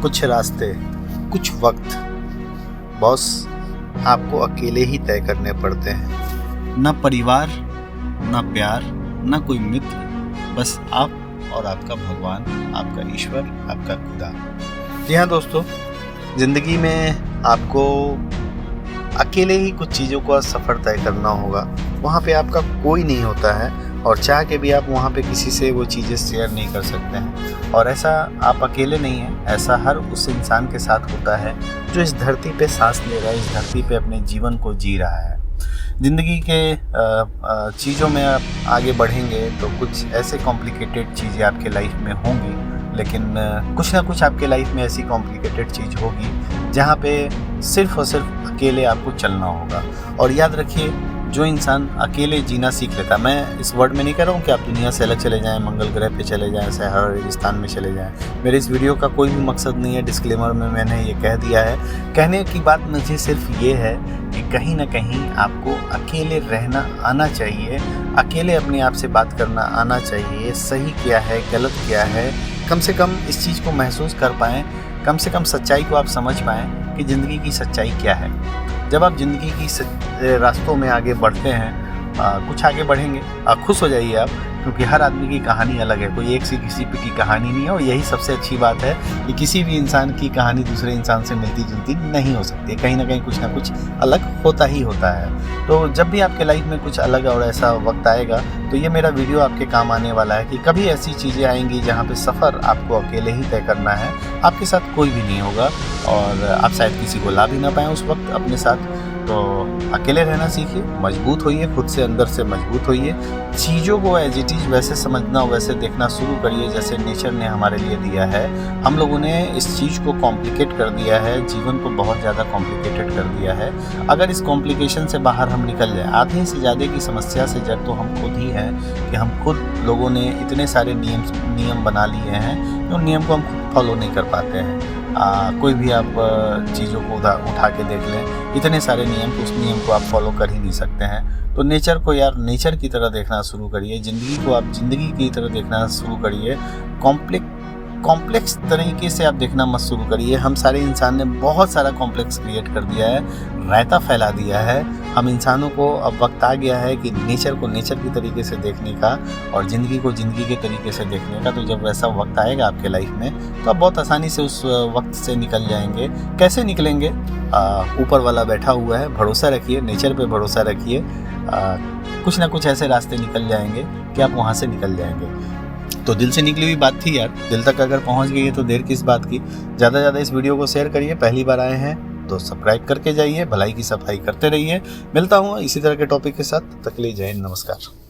कुछ रास्ते, कुछ वक्त बॉस आपको अकेले ही तय करने पड़ते हैं। न परिवार, न प्यार, न कोई मित्र, बस आप और आपका भगवान, आपका ईश्वर, आपका खुदा। जी हाँ दोस्तों, ज़िंदगी में आपको अकेले ही कुछ चीज़ों का सफ़र तय करना होगा। वहाँ पे आपका कोई नहीं होता है और चाह के भी आप वहाँ पे किसी से वो चीज़ें शेयर नहीं कर सकते हैं। और ऐसा आप अकेले नहीं हैं, ऐसा हर उस इंसान के साथ होता है जो इस धरती पे सांस ले रहा है, इस धरती पे अपने जीवन को जी रहा है। ज़िंदगी के चीज़ों में आप आगे बढ़ेंगे तो कुछ ऐसे कॉम्प्लिकेटेड चीज़ें आपके लाइफ में होंगी, लेकिन कुछ ना कुछ आपके लाइफ में ऐसी कॉम्प्लिकेटेड चीज़ होगी जहाँ पे सिर्फ़ और सिर्फ अकेले आपको चलना होगा। और याद रखिए, जो इंसान अकेले जीना सीख लेता, मैं इस वर्ड में नहीं कह रहा हूँ कि आप दुनिया से अलग चले जाएं, मंगल ग्रह पे चले जाएं, सहरा रेगिस्तान में चले जाएं। मेरे इस वीडियो का कोई भी मकसद नहीं है, डिस्क्लेमर में मैंने ये कह दिया है। कहने की बात मुझे सिर्फ ये है कि कहीं ना कहीं आपको अकेले रहना आना चाहिए, अकेले अपने आप से बात करना आना चाहिए। सही क्या है, गलत क्या है, कम से कम इस चीज़ को महसूस कर पाएँ, कम से कम सच्चाई को आप समझ पाएँ कि ज़िंदगी की सच्चाई क्या है। जब आप ज़िंदगी की रास्तों में आगे बढ़ते हैं, कुछ आगे बढ़ेंगे, खुश हो जाइए आप, क्योंकि हर आदमी की कहानी अलग है। कोई एक सी किसी पे की कहानी नहीं है। और यही सबसे अच्छी बात है कि किसी भी इंसान की कहानी दूसरे इंसान से मिलती जुलती नहीं हो सकती है। कहीं ना कहीं कुछ ना कुछ अलग होता ही होता है। तो जब भी आपके लाइफ में कुछ अलग और ऐसा वक्त आएगा तो ये मेरा वीडियो आपके काम आने वाला है कि कभी ऐसी चीज़ें आएंगी जहाँ पे सफ़र आपको अकेले ही तय करना है, आपके साथ कोई भी नहीं होगा और आप शायद किसी को ला भी ना पाएँ उस वक्त अपने साथ। तो अकेले रहना सीखिए, मजबूत होइए, खुद से अंदर से मजबूत होइए। चीज़ों को एज इट इज़ वैसे समझना, वैसे देखना शुरू करिए जैसे नेचर ने हमारे लिए दिया है। हम लोगों ने इस चीज़ को कॉम्प्लिकेट कर दिया है, जीवन को बहुत ज़्यादा कॉम्प्लिकेटेड कर दिया है। अगर इस कॉम्प्लिकेशन से बाहर हम निकल जाए, आधे से ज़्यादा की समस्या से जड़ तो हम खुद ही हैं कि हम खुद लोगों ने इतने सारे नियम बना लिए हैं, उन नियम को हम खुद फॉलो नहीं कर पाते हैं। कोई भी आप चीज़ों को उठा के देख लें, इतने सारे नियम, उस नियम को आप फॉलो कर ही नहीं सकते हैं। तो नेचर को यार नेचर की तरह देखना शुरू करिए, ज़िंदगी को आप ज़िंदगी की तरह देखना शुरू करिए। कॉम्प्लेक्स तरीके से आप देखना मत शुरू करिए। हम सारे इंसान ने बहुत सारा कॉम्प्लेक्स क्रिएट कर दिया है, रायता फैला दिया है। हम इंसानों को अब वक्त आ गया है कि नेचर को नेचर की तरीके से देखने का और ज़िंदगी को ज़िंदगी के तरीके से देखने का। तो जब वैसा वक्त आएगा आपके लाइफ में तो आप बहुत आसानी से उस वक्त से निकल जाएंगे। कैसे निकलेंगे? ऊपर वाला बैठा हुआ है, भरोसा रखिए, नेचर पे भरोसा रखिए। कुछ ना कुछ ऐसे रास्ते निकल जाएंगे कि आप वहाँ से निकल जाएंगे। तो दिल से निकली हुई बात थी यार, दिल तक अगर पहुंच गई है तो देर किस बात की। ज़्यादा से ज़्यादा इस वीडियो को शेयर करिए। पहली बार आए हैं तो सब्सक्राइब करके जाइए, भलाई की सफाई करते रहिए। मिलता हूँ इसी तरह के टॉपिक के साथ। तक के लिए जय हिंद, नमस्कार।